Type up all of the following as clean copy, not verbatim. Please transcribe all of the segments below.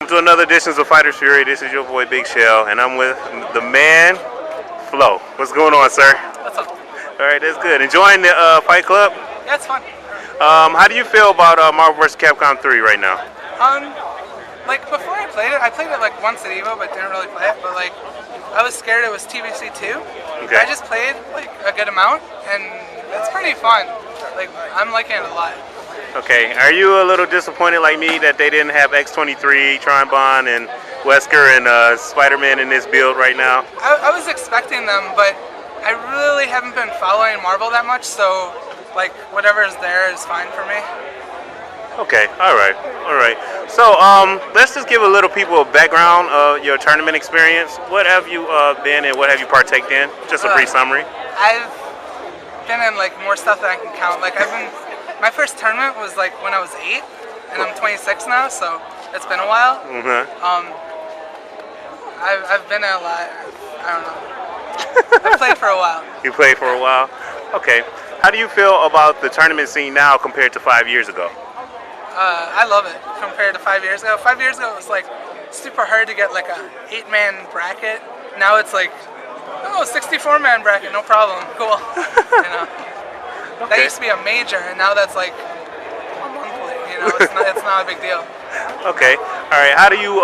To another edition of Fighters Fury. This is your boy Big Shell, and I'm with the man, Flo. What's going on, sir? What's up? All right, that's good. Enjoying the Fight Club? Yeah, it's fun. How do you feel about Marvel vs. Capcom 3 right now? Like before I played it like once at Evo, but didn't really play it. But like, I was scared it was TVC 2. Okay. I just played like a good amount, and it's pretty fun. Like, I'm liking it a lot. Okay. Are you a little disappointed like me that they didn't have X-23, Trine and Wesker and Spider-Man in this build right now? I was expecting them, but I really haven't been following Marvel that much, so like whatever is there is fine for me. Okay, all right. So, let's just give a little people a background of your tournament experience. What have you been and what have you partaked in? Just a brief summary. I've been in like more stuff than I can count. Like my first tournament was like when I was 8, and I'm 26 now, so it's been a while. I've been in a lot. I don't know. I played for a while. You played for a while? Okay. How do you feel about the tournament scene now compared to 5 years ago? I love it compared to 5 years ago. 5 years ago it was like super hard to get like a 8-man bracket. Now it's like, oh, 64-man bracket, no problem, cool. You know, that used to be a major, and now that's like a monthly. You know, it's not a big deal. Okay, all right. How do you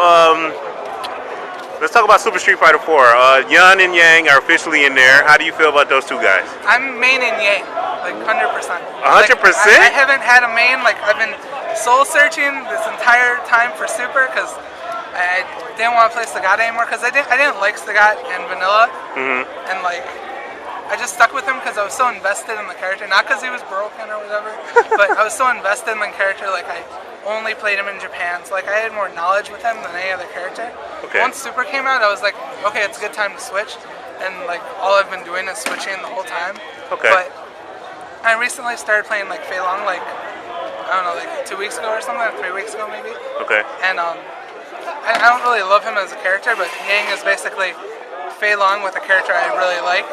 Let's talk about Super Street Fighter 4. Yun and Yang are officially in there. How do you feel about those two guys? I'm maining Yang, like 100%. 100%? I haven't had a main. Like, I've been soul searching this entire time for Super because I didn't want to play Sagat anymore because I didn't like Sagat and Vanilla, and like I just stuck with him because I was so invested in the character, not because he was broken or whatever, but I was so invested in the character. Like, I only played him in Japan, so like I had more knowledge with him than any other character. Okay. Once Super came out, I was like, okay, it's a good time to switch, and like all I've been doing is switching the whole time. Okay. But I recently started playing like fL0E, like I don't know, like 2 weeks ago or something, or 3 weeks ago maybe. Okay. And I don't really love him as a character, but Yang is basically fL0E with a character I really like.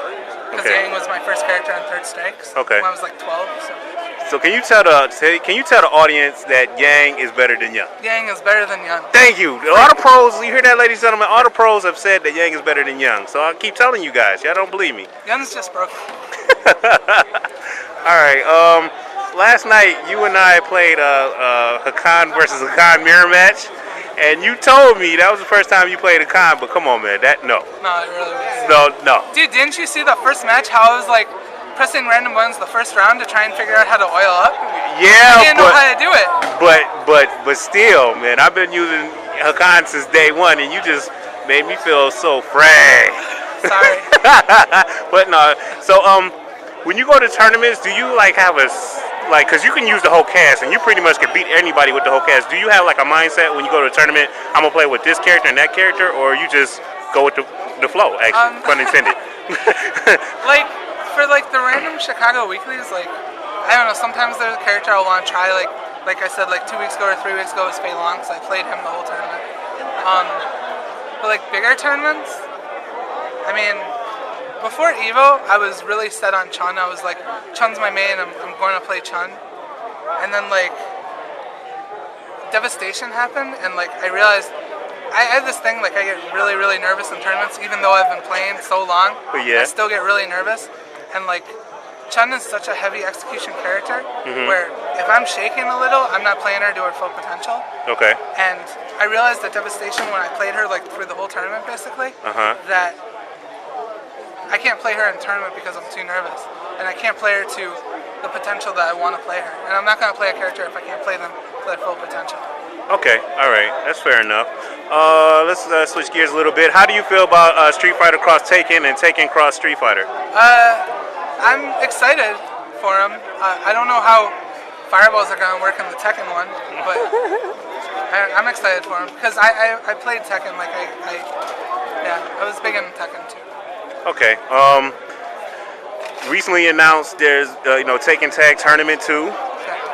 Because Yang was my first character on Third Strikes when I was like 12. So can you tell the audience that Yang is better than Yun? Yang is better than Yun. Thank you. A lot of pros, you hear that, ladies and gentlemen? All the pros have said that Yang is better than Yun. So I keep telling you guys. Y'all don't believe me. Yun's just broken. All right. Last night you and I played a Hakan versus Hakan mirror match. And you told me that was the first time you played Hakan, but come on, man, No, it really was. No. Dude, didn't you see the first match? How I was like pressing random buttons the first round to try and figure out how to oil up? Yeah, I didn't know how to do it. But still, man, I've been using Hakan since day one, and you just made me feel so fresh. Sorry. But no, so when you go to tournaments, do you like have because you can use the whole cast and you pretty much can beat anybody with the whole cast. Do you have like a mindset when you go to a tournament, I'm gonna play with this character and that character, or you just go with the flow, actually, pun intended? Like for like the random Chicago weeklies, like I don't know, sometimes there's a character I want to try, like I said, like 2 weeks ago or 3 weeks ago was fL0E, so I played him the whole tournament. But like bigger tournaments, I mean, before Evo, I was really set on Chun. I was like, Chun's my main, I'm going to play Chun. And then like, Devastation happened, and like I realized, I have this thing, like I get really, really nervous in tournaments, even though I've been playing so long, I still get really nervous. And like, Chun is such a heavy execution character, where if I'm shaking a little, I'm not playing her to her full potential. Okay. And I realized that Devastation, when I played her like through the whole tournament basically, that I can't play her in tournament because I'm too nervous, and I can't play her to the potential that I want to play her. And I'm not going to play a character if I can't play them to their full potential. Okay, all right, that's fair enough. Let's switch gears a little bit. How do you feel about Street Fighter Cross Tekken and Tekken Cross Street Fighter? I'm excited for them. I don't know how fireballs are going to work in the Tekken one, but I'm excited for them because I played Tekken. Like I was big in Tekken too. Okay. Recently announced there's Tekken Tag Tournament 2,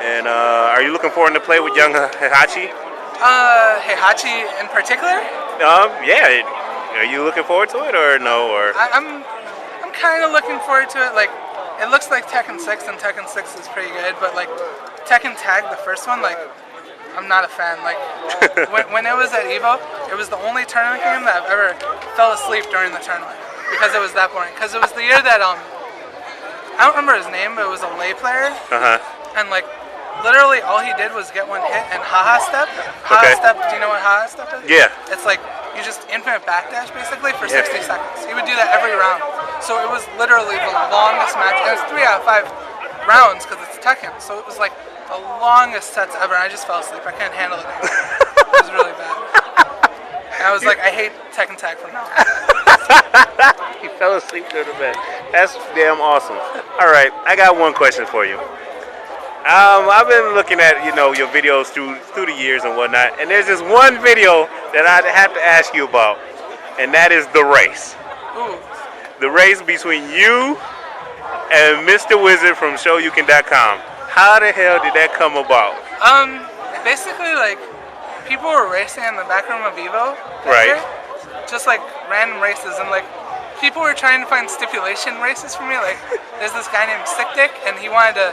and are you looking forward to play with young Heihachi? Heihachi in particular? Yeah. Are you looking forward to it or no? Or I'm kind of looking forward to it. Like, it looks like Tekken 6, and Tekken 6 is pretty good, but like Tekken Tag, the first one, like I'm not a fan. Like when it was at Evo, it was the only tournament game that I've ever fell asleep during the tournament because it was that boring. Because it was the year that I don't remember his name, but it was a lay player, and like literally all he did was get one hit and haha step. Haha step. Do you know what haha step is? Yeah. It's like you just infinite backdash basically for 60 seconds. He would do that every round. So it was literally the longest match. And it's 3 out of 5 rounds because it's Tekken. So it was like the longest sets ever. And I just fell asleep. I couldn't handle it anymore. It was really bad. And I was like, I hate Tekken Tag from now on. He fell asleep during the match. That's damn awesome. All right, I got one question for you. I've been looking at your videos through the years and whatnot, and there's this one video that I have to ask you about, and that is the race. Ooh. The race between you and Mr. Wizard from ShowYouCan.com. How the hell did that come about? Basically, like, people were racing in the back room of Evo. Right. Just like random races, and like people were trying to find stipulation races for me. Like, there's this guy named Sick Dick, and he wanted to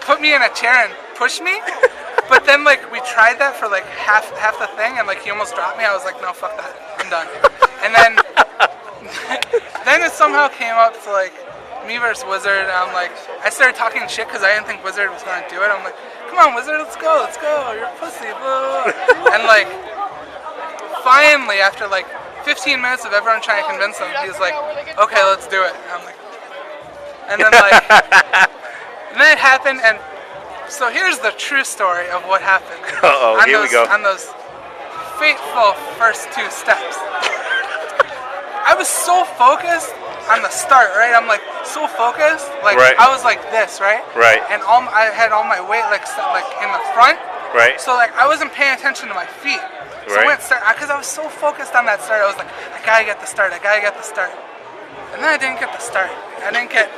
put me in a chair and push me. But then like we tried that for like half the thing, and like he almost dropped me. I was like, no, fuck that, I'm done. And then then it somehow came up to like me versus Wizard, and I'm like, I started talking shit because I didn't think Wizard was gonna do it. I'm like, come on, Wizard, let's go, you're a pussy, blah, blah. And like finally, after like 15 minutes of everyone trying to convince him, he was like, okay, let's do it. And I'm like, and then like, and then it happened, and so here's the true story of what happened. Here we go. On those fateful first 2 steps. I was so focused on the start, right? I'm like so focused, like I was like this, right? Right. And I had all my weight like in the front. Right. So like I wasn't paying attention to my feet. So I went start because I was so focused on that start. I was like, I gotta get the start. And then I didn't get the start. I didn't get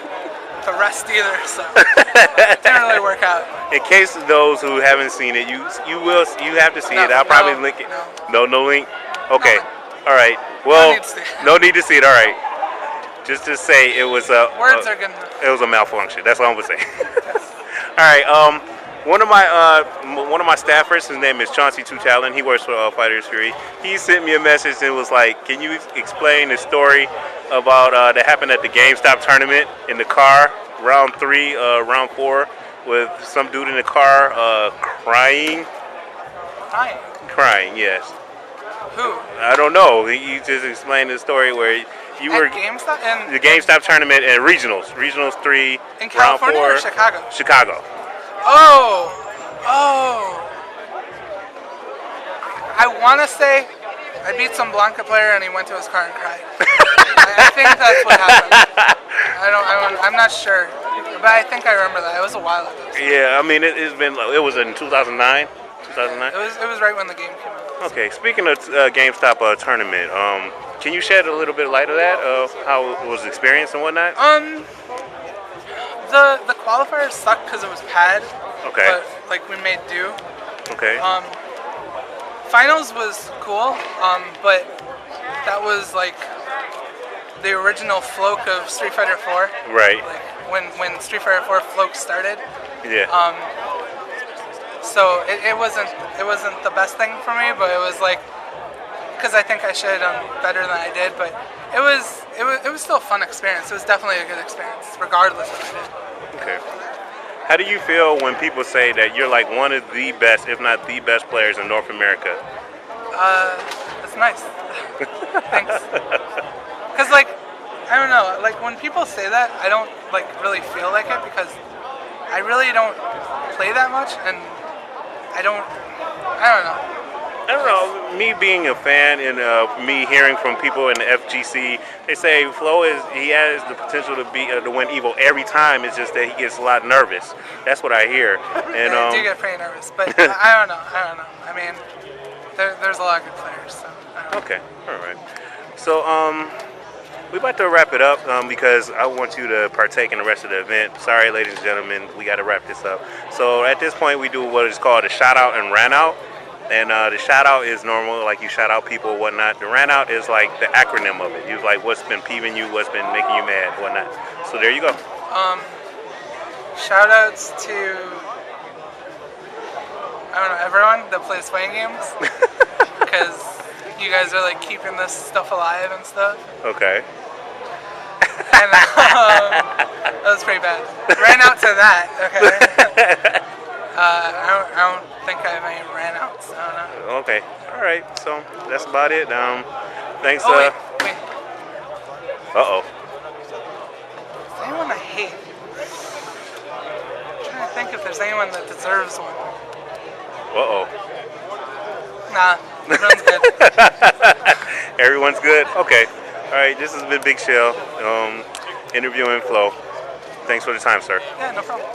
the rest either. So it didn't really work out. In case of those who haven't seen it, you have to see it. I'll probably link it. No link. Okay. All right. Well, no need to see it. All right. Just to say it was a words are good enough. It was a malfunction. That's all I'm gonna say. All right. One of my staffers, his name is Chauncey Two Talon. He works for Fighters Fury. He sent me a message and was like, "Can you explain the story about that happened at the GameStop tournament in the car, round 3, round 4, with some dude in the car crying." Crying, yes. Who? I don't know. He just explained the story where you were GameStop and the GameStop tournament and regionals 3, in California round 4, or Chicago? Chicago. Oh. I want to say I beat some Blanca player and he went to his car and cried. I think that's what happened. I'm not sure, but I think I remember that. It was a while ago. So. Yeah, I mean it was in 2009. 2009. It was right when the game came out. Okay, speaking of GameStop tournament, can you shed a little bit of light of that, how it was experienced and whatnot? The qualifiers sucked because it was pad. Okay. But like we made do. Okay. Finals was cool, but that was like the original Floke of Street Fighter 4. Right. Like when Street Fighter 4 Floke started. Yeah. So it wasn't the best thing for me, but it was like because I think I should have done better than I did, but it was still a fun experience. It was definitely a good experience, regardless of what I did. Okay. How do you feel when people say that you're like one of the best, if not the best players in North America? That's nice. Thanks. Because like, I don't know, like when people say that, I don't like really feel like it because I really don't play that much, and I don't know. I don't know, me being a fan and me hearing from people in the FGC, they say Flo he has the potential to win Evo every time. It's just that he gets a lot nervous. That's what I hear. And I do get pretty nervous, but I don't know. I mean, there's a lot of good players. So okay, all right. So we're about to wrap it up because I want you to partake in the rest of the event. Sorry, ladies and gentlemen, we got to wrap this up. So at this point, we do what is called a shout out and ran out. And the shout out is normal, like you shout out people or whatnot. The ran out is like the acronym of it. You like what's been peeving you, what's been making you mad, whatnot. So there you go. Shout outs to I don't know, everyone that plays fighting games. Because you guys are like keeping this stuff alive and stuff. Okay. And that was pretty bad. Ran out to that, okay? I don't think I have any ran outs. I don't know. Okay. All right. So that's about it. Thanks. Oh, wait. Uh-oh. Is there anyone I hate? I'm trying to think if there's anyone that deserves one. Uh-oh. Nah, everyone's good. Everyone's good? Okay. All right. This has been Big Shell, interviewing Flo. Thanks for the time, sir. Yeah, no problem.